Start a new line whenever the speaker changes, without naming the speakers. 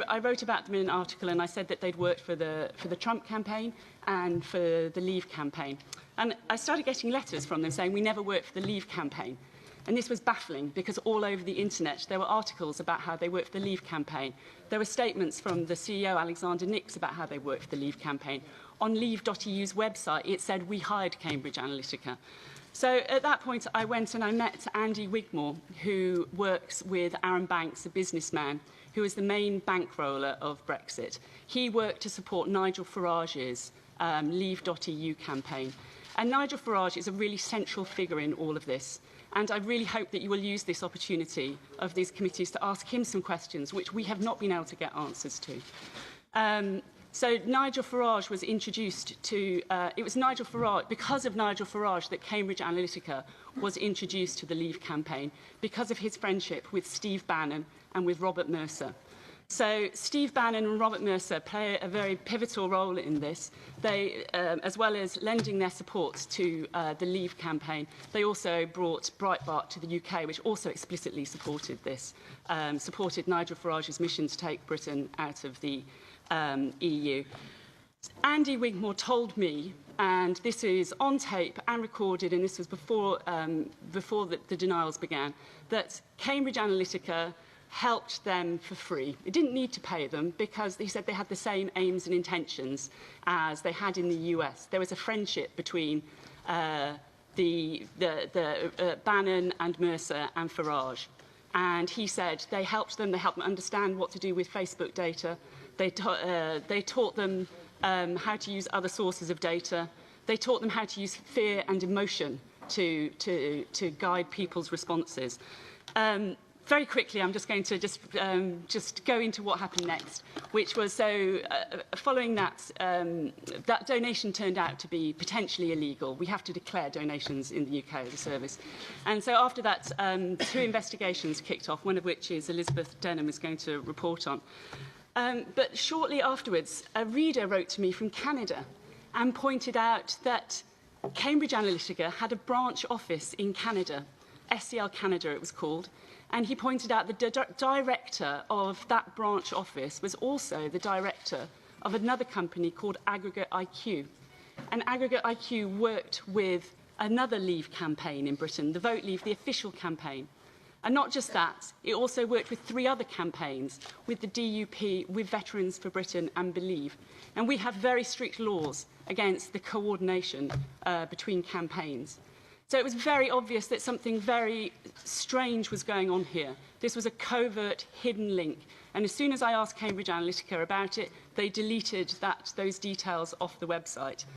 I wrote about them in an article, and I said that they'd worked for the Trump campaign and for the Leave campaign. And I started getting letters from them saying, we never worked for the Leave campaign. And this was baffling, because all over the internet there were articles about how they worked for the Leave campaign. There were statements from the CEO, Alexander Nix, about how they worked for the Leave campaign. On Leave.EU's website, it said, we hired Cambridge Analytica. So at that point, I went and I met Andy Wigmore, who works with Aaron Banks, a businessman, who is the main bankroller of Brexit. He worked to support Nigel Farage's Leave.EU campaign. And Nigel Farage is a really central figure in all of this. And I really hope that you will use this opportunity of these committees to ask him some questions which we have not been able to get answers to. So Nigel Farage was introduced to, it was Nigel Farage, because of Nigel Farage that Cambridge Analytica was introduced to the Leave campaign, because of his friendship with Steve Bannon and with Robert Mercer. So Steve Bannon and Robert Mercer play a very pivotal role in this. They, as well as lending their support to the Leave campaign, they also brought Breitbart to the UK, which also explicitly supported this, supported Nigel Farage's mission to take Britain out of the EU. Andy Wigmore told me, and this is on tape and recorded, and this was before the denials began, that Cambridge Analytica helped them for free. It didn't need to pay them because he said they had the same aims and intentions as they had in the US. There was a friendship between Bannon and Mercer and Farage. And he said they helped them understand what to do with Facebook data. They taught them how to use other sources of data. They taught them how to use fear and emotion to guide people's responses. Very quickly, I'm just going to just go into what happened next, which was following that, that donation turned out to be potentially illegal. We have to declare donations in the UK as a service. And so after that, 2 investigations kicked off, one of which is Elizabeth Denham is going to report on. But shortly afterwards, a reader wrote to me from Canada and pointed out that Cambridge Analytica had a branch office in Canada, SCL Canada it was called, and he pointed out the director of that branch office was also the director of another company called Aggregate IQ. And Aggregate IQ worked with another Leave campaign in Britain, the Vote Leave, the official campaign. And not just that, it also worked with 3 other campaigns, with the DUP, with Veterans for Britain and Believe. And we have very strict laws against the coordination between campaigns. So it was very obvious that something very strange was going on here. This was a covert, hidden link. And as soon as I asked Cambridge Analytica about it, they deleted those details off the website.